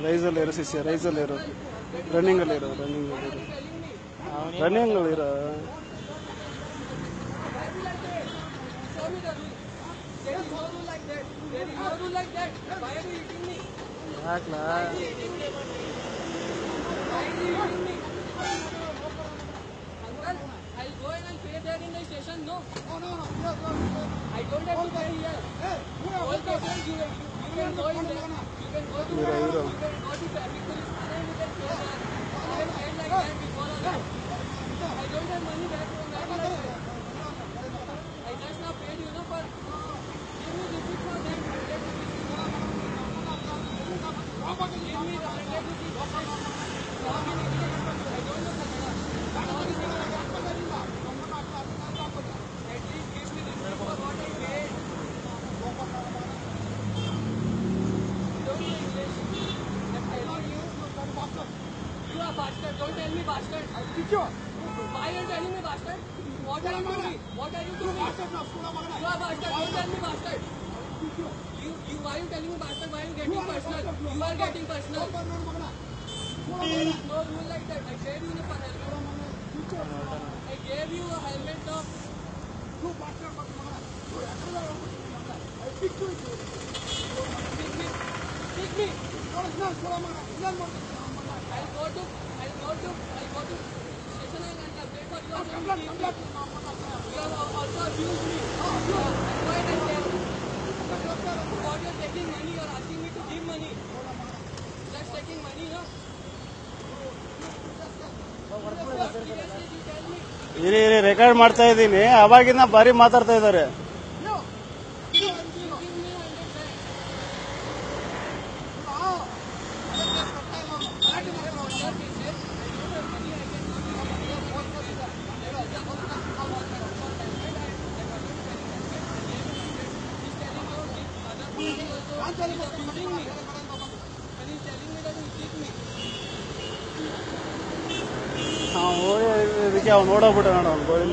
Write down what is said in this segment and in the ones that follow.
ರೈಸಲ್ಲಿ ಇರೋ ಶಿಷ್ಯ ರೈಸಲ್ಲಿ ಇರೋ ರನ್ನಿಂಗಲ್ಲಿ ಇರೋ ರನ್ನಿಂಗಲ್ಲಿ ಇರೋ ಯಾಕ್ಲಾ I'll go and I'll pay there in the station. No. I don't have to pay here. All cases you can go in there. You can go to traffic police and you can pay there. You can pay like that before or that. I don't have money back from that like that. I just now paid you know for give me receipt for that 100 rupees. Give me the 100 rupees. I don't know Kannada. At least give me receipt for what I paid. Don't say English. I'm telling you. You are bastard. Don't tell me bastard. Why are you telling me bastard? What are you doing? What are you doing? You are bastard. Don't tell me bastard. Why are you telling me bastard? Why are you getting personal? You are getting personal. No rule like that. I gave you the helmet. I gave you a helmet of. Pick me. I'll go to station and I'll pay for your You have also abused me. I'm going to tell you. What you're taking money, you're asking me to give money. Just taking money, no? ಇರಿ record ಮಾಡ್ತಾ ಇದ್ದೀನಿ. ಅವಾಗಿಂದ ಬಾರಿ ಮಾತಾಡ್ತಾ ಇದ್ದಾರೆ. ಇದಕ್ಕೆ ಅವ್ನು ನೋಡೋಗ್ಬಿಟ್ಟ ನೋಡ ಅವ್ನು ಗೋಳಿ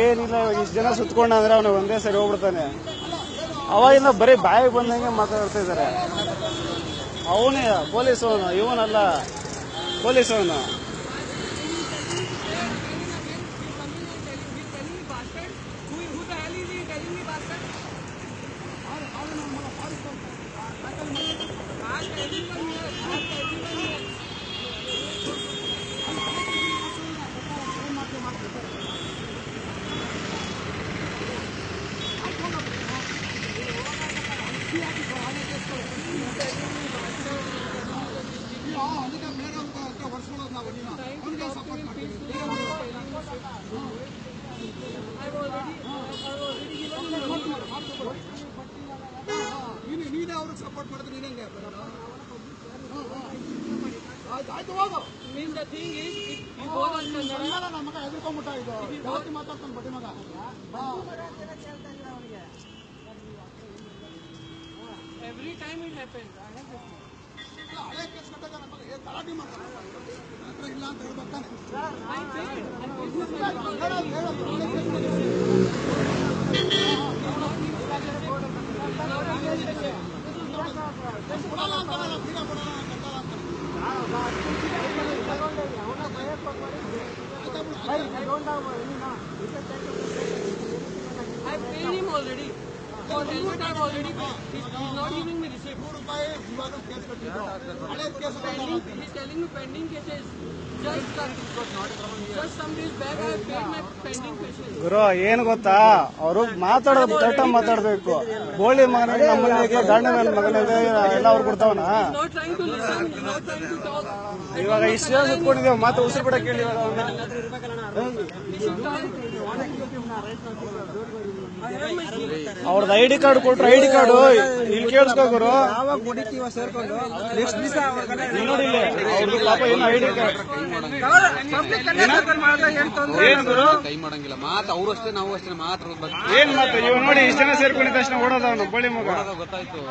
ಏನಿಲ್ಲ. ಇವಾಗ ಇಷ್ಟು ಜನ ಸುತ್ಕೊಂಡ ಅಂದ್ರೆ ಅವನು ಒಂದೇ ಸರಿ ಹೋಗ್ಬಿಡ್ತಾನೆ. ಅವಾಗಿಂದ ಬರೀ ಬಾಯಿಗೆ ಬಂದಂಗೆ ಮಾತಾಡ್ತಾ ಇದ್ದಾರೆ. ಅವನೇ ಪೊಲೀಸ್ ಅವನು, ಇವನಲ್ಲ ಪೊಲೀಸ್ ಅವನು. ನೀನೇ ಅವ್ರಿಗೆ ಸಪೋರ್ಟ್ ಮಾಡಿದ್ರೆ ನೀನೇ Means the thing is, if you both on Kannada, ನಮ್ಮ ಮಗ ಎದುರ್ಕೊಂಡ್ಬಿಟ್ಟ ಇದು ಜಾಸ್ತಿ ಮಾತಾಡ್ತಾನೆ ಬಡ್ಡಿ ಮಗ. every time it happens. I have this. ಹಳೆ ಕೇಸ್ ಕಟ್ಟಾಗ ನಮ್ಮ ಮಗ ಗಲಾಟೆ ಮಾಡ್ತಾನೆ ಇಲ್ಲ ಅಂತ ಹೇಳ್ಬೇಕಾನೆ. I paid him already. For helmet I've already paid. He's not giving me receipt. He's telling me pending cases. Just some days back I paid my pending cases. ಗುರು ಏನು ಗೊತ್ತಾ, ಅವರು ಮಾತಾಡೋದು ಕರೆಕ್ಟ್ ಮಾತಾಡ್ಬೇಕು. ಗೋಳಿ ಮಗನಿಗೆ ನಮ್ಮ ಮನೆಗೆ ಗಂಡ ನನ್ನ ಮಗನಿಗೆ ಎಲ್ಲ ಅವ್ರು ಕೊಡ್ತಾವನ. Not trying to listen. Not trying to talk. ಇವಾಗ ಇಷ್ಟು ಜನ ಸುತ್ಕೊಂಡಿದ್ದೇವೆ, ಮಾತು ಉಸಿರು ಕೂಡ ಕೇಳಿ. ಅವ್ರದ್ದು ಐಡಿ ಕಾರ್ಡ್ ಕೊಟ್ರು, ಐಡಿ ಕಾರ್ಡು ಇಲ್ಲಿ ಕೇಳಿಸ್ಕೋಗುರು. ನೋಡಿ ಅವ್ರದ್ದು ಪಾಪ ಏನು ಐಡಿ ಕಾರ್ಡ್ ಏನ್ ಗುರು ಕೈ ಮಾಡಂಗಿಲ್ಲ. ಮಾತು ಅವ್ರು ಅಷ್ಟೇ ನಾವು ಅಷ್ಟೇ ಮಾತ್ರ ಏನ್ ಮಾತು. ಇವಾಗ ನೋಡಿ ಇಷ್ಟು ಜನ ಸೇರ್ಕೊಂಡಿದ್ದ ತಕ್ಷಣ ಓಡೋದವನು ಬೋಳಿ ಮಗ ಗೊತ್ತಾಯ್ತು.